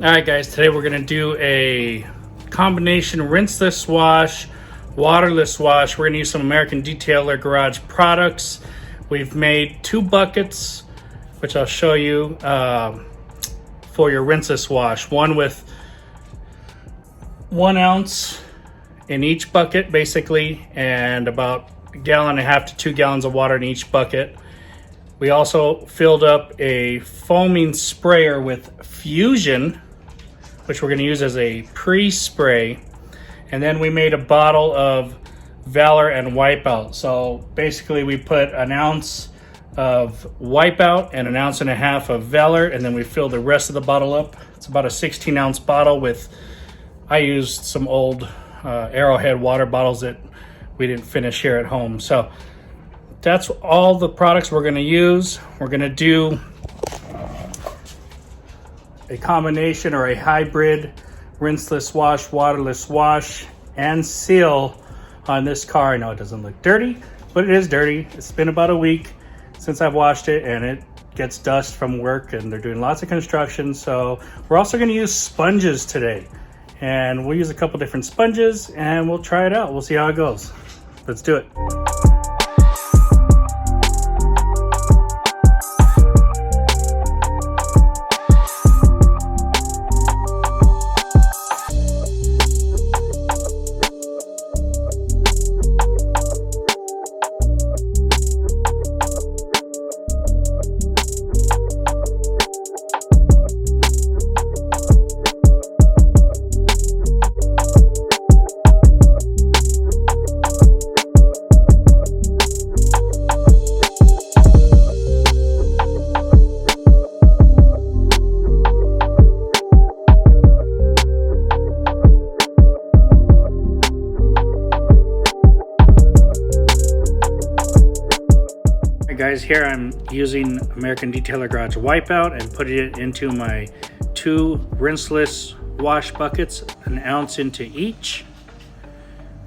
Alright guys, today we're going to do a combination rinseless wash, waterless wash. We're going to use some American Detailer Garage products. We've made 2 buckets, which I'll show you for your rinseless wash. One with 1 ounce in each bucket basically, and about 1.5 gallons to 2 gallons of water in each bucket. We also filled up a foaming sprayer with Fusion, which we're going to use as a pre-spray. And then we made a bottle of Valor and Wipeout. So basically we put 1 ounce of Wipeout and 1.5 ounces of Valor, and then we fill the rest of the bottle up. It's about a 16-ounce bottle with, I used some old Arrowhead water bottles that we didn't finish here at home. So that's all the products we're going to use. We're going to do a combination or a hybrid rinseless wash, waterless wash, and seal on this car. I know it doesn't look dirty, but it is dirty. It's been about a week since I've washed it, and it gets dust from work, and they're doing lots of construction. So we're also going to use sponges today, and we'll use a couple different sponges and we'll try it out. We'll see how it goes. Let's do it. Guys, here I'm using American Detailer Garage Wipeout and putting it into my 2 rinseless wash buckets, 1 ounce into each.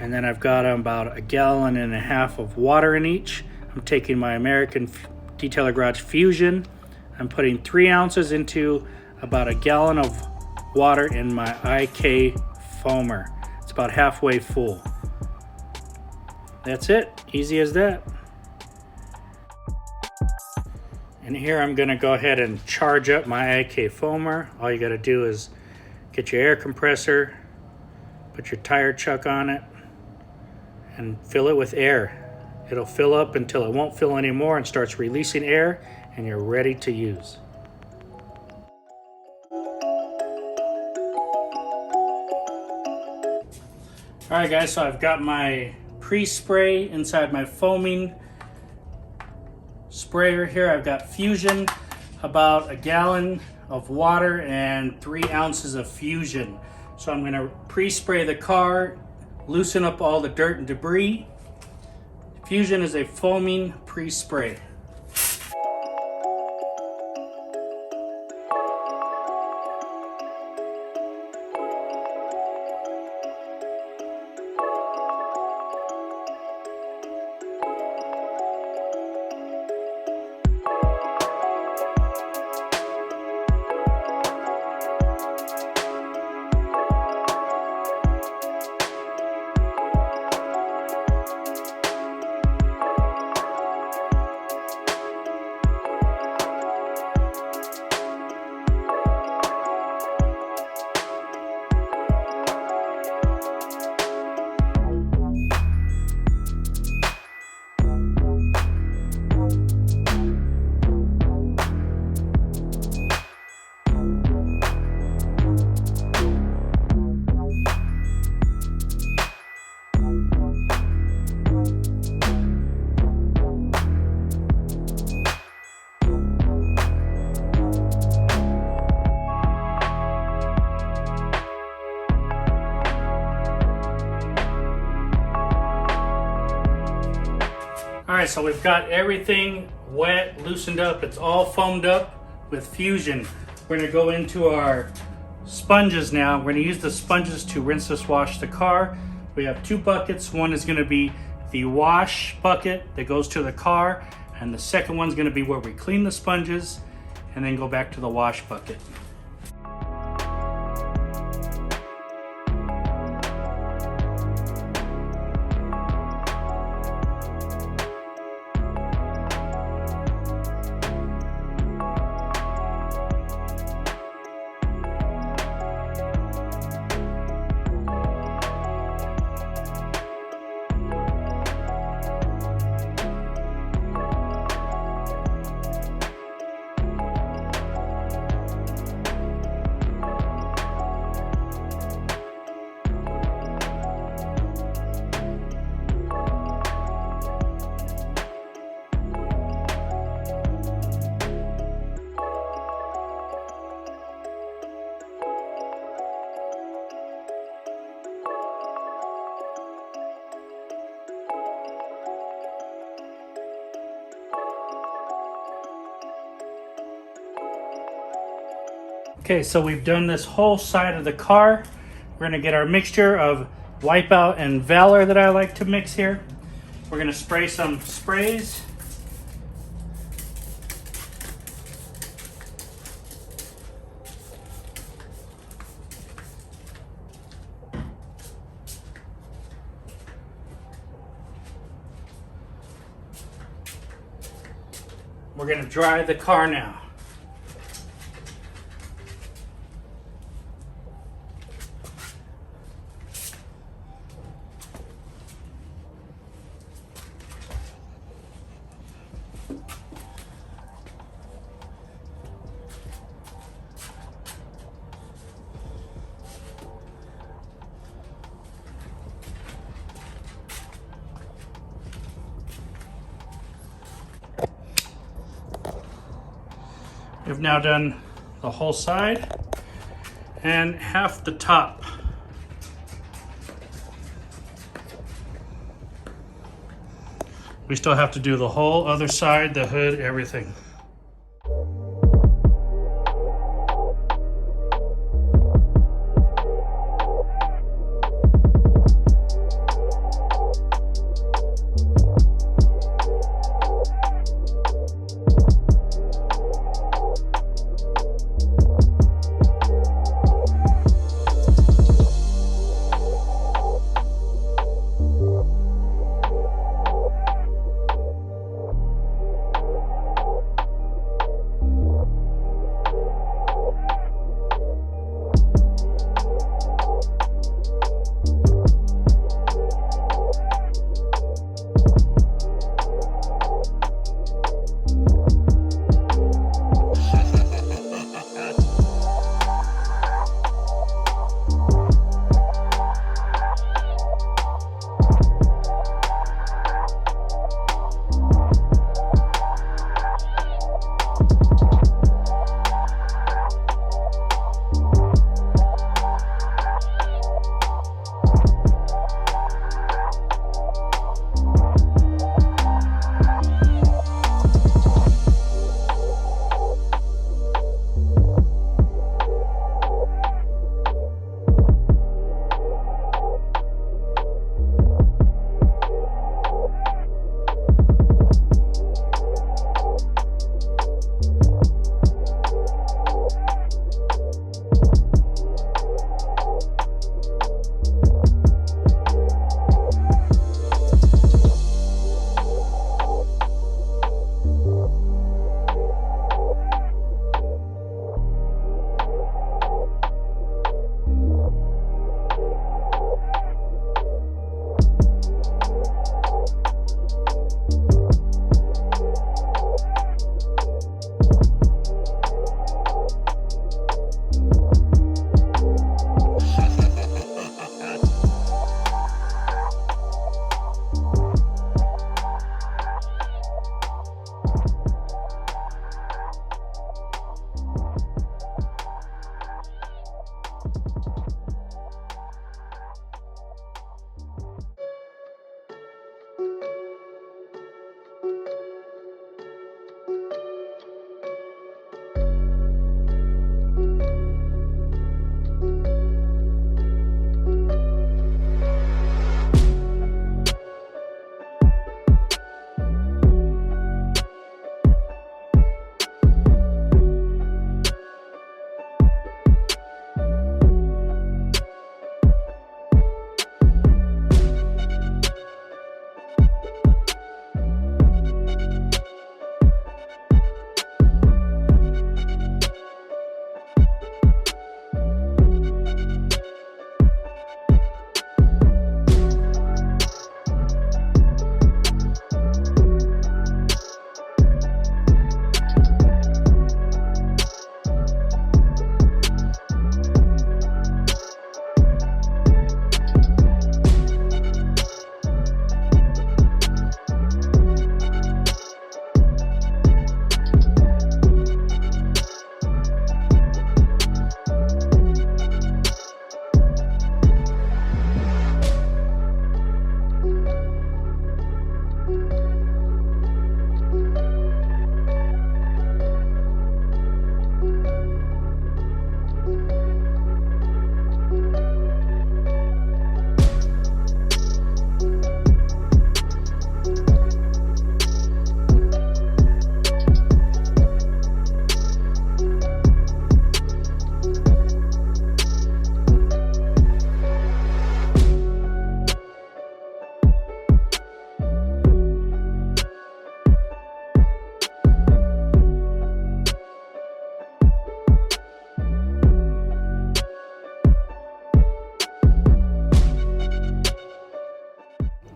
And then I've got about 1.5 gallons of water in each. I'm taking my American Detailer Garage Fusion. I'm putting 3 ounces into about 1 gallon of water in my IK foamer. It's about halfway full. That's it, easy as that. And here I'm going to go ahead and charge up my IK foamer. All you got to do is get your air compressor, put your tire chuck on it, and fill it with air. It'll fill up until it won't fill anymore and starts releasing air, and you're ready to use. Alright guys, so I've got my pre-spray inside my foaming sprayer here. I've got Fusion, about 1 gallon of water and 3 ounces of Fusion. So I'm going to pre-spray the car, loosen up all the dirt and debris. Fusion is a foaming pre-spray. Alright, so we've got everything wet, loosened up. It's all foamed up with Fusion. We're going to go into our sponges now. We're going to use the sponges to rinseless wash the car. We have 2 buckets. One is going to be the wash bucket that goes to the car, and the second one's going to be where we clean the sponges and then go back to the wash bucket. Okay, so we've done this whole side of the car. We're gonna get our mixture of Wipeout and Valor that I like to mix here. We're gonna spray some sprays. We're gonna dry the car now. We've now done the whole side and half the top. We still have to do the whole other side, the hood, everything.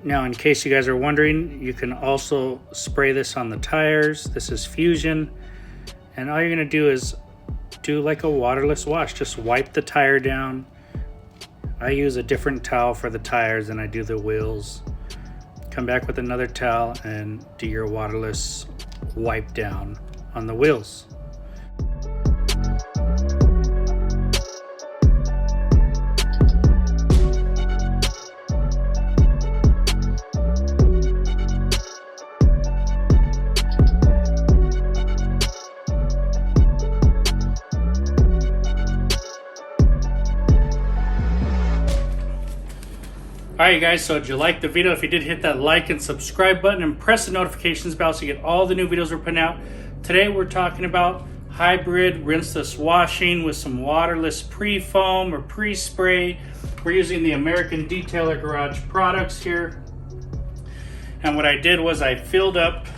Now, in case you guys are wondering, you can also spray this on the tires. This is Fusion. And all you're gonna do is do like a waterless wash. Just wipe the tire down. I use a different towel for the tires than I do the wheels. Come back with another towel and do your waterless wipe down on the wheels. Alright guys, so did you like the video? If you did, hit that like and subscribe button and press the notifications bell so you get all the new videos we're putting out. Today we're talking about hybrid rinseless washing with some waterless pre-foam or pre-spray. We're using the American Detailer Garage products here. And what I did was I filled up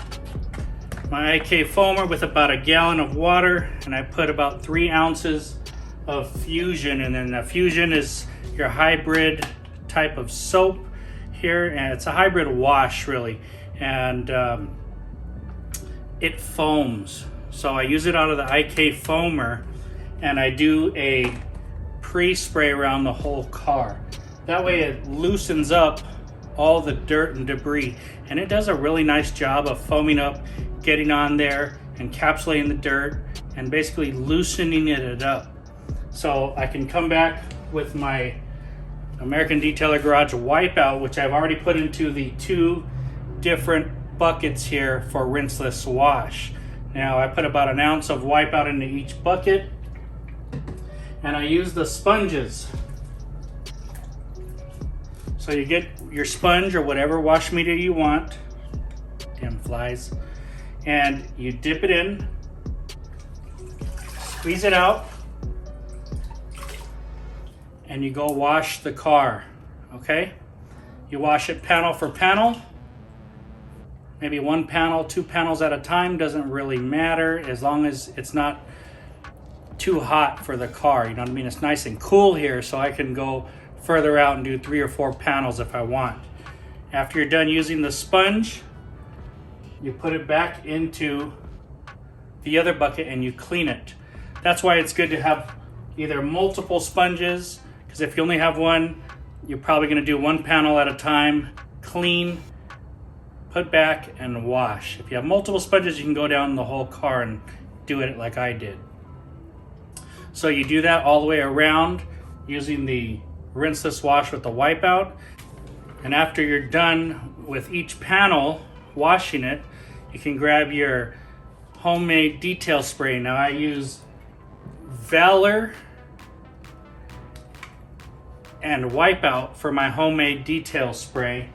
my IK foamer with about a gallon of water, and I put about 3 ounces of Fusion, and then the Fusion is your hybrid type of soap here, and it's a hybrid wash really, and it foams. So I use it out of the IK foamer, and I do a pre-spray around the whole car. That way it loosens up all the dirt and debris, and it does a really nice job of foaming up, getting on there, encapsulating the dirt, and basically loosening it up. So I can come back with my American Detailer Garage Wipeout, which I've already put into the 2 different buckets here for rinseless wash. Now I put about 1 ounce of Wipeout into each bucket, and I use the sponges. So you get your sponge or whatever wash media you want, damn flies, and you dip it in, squeeze it out, and you go wash the car, okay? You wash it panel for panel, maybe 1 panel, 2 panels at a time, doesn't really matter as long as it's not too hot for the car, you know what I mean? It's nice and cool here, so I can go further out and do 3 or 4 panels if I want. After you're done using the sponge, you put it back into the other bucket and you clean it. That's why it's good to have either multiple sponges, because if you only have one, you're probably going to do 1 panel at a time, clean, put back, and wash. If you have multiple sponges, you can go down the whole car and do it like I did. So you do that all the way around using the rinseless wash with the Wipeout. And after you're done with each panel washing it, you can grab your homemade detail spray. Now I use Valor and Wipeout for my homemade detail spray,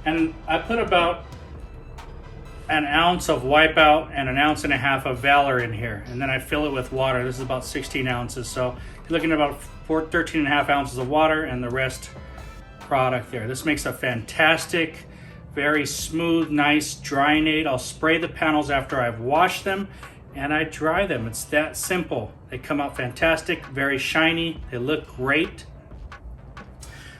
and I put about 1 ounce of Wipeout and 1.5 ounces of Valor in here, and then I fill it with water. This is about 16 ounces, so you're looking at about 13.5 ounces of water and the rest product there. This makes a fantastic, very smooth, nice drying aid. I'll spray the panels after I've washed them, and I dry them. It's that simple. They come out fantastic, very shiny, they look great.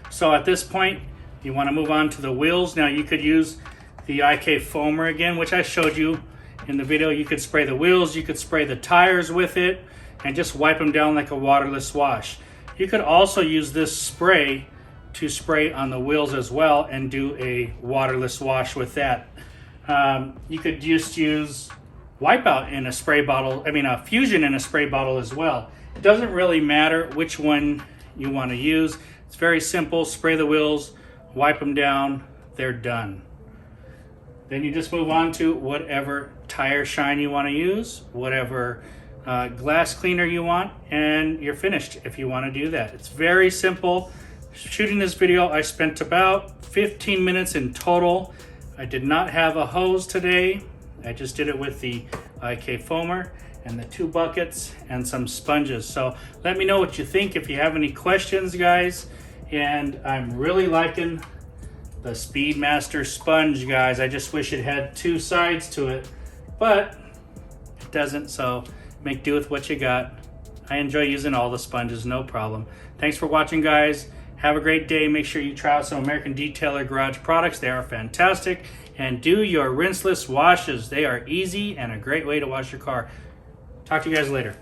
So at this point, you want to move on to the wheels. Now you could use the IK foamer again, which I showed you in the video. You could spray the wheels, you could spray the tires with it, and just wipe them down like a waterless wash. You could also use this spray to spray on the wheels as well and do a waterless wash with that. You could just use Wipeout in a spray bottle, a Fusion in a spray bottle as well. It doesn't really matter which one you want to use. It's very simple. Spray the wheels, wipe them down, they're done. Then you just move on to whatever tire shine you want to use, whatever glass cleaner you want, and you're finished if you want to do that. It's very simple. Shooting this video, I spent about 15 minutes in total. I did not have a hose today. I just did it with the IK foamer and the 2 buckets and some sponges. So let me know what you think if you have any questions, guys. And I'm really liking the Speedmaster sponge, guys. I just wish it had 2 sides to it, but it doesn't, so make do with what you got. I enjoy using all the sponges, no problem. Thanks for watching, guys. Have a great day. Make sure you try out some American Detailer Garage products. They are fantastic. And do your rinseless washes. They are easy and a great way to wash your car. Talk to you guys later.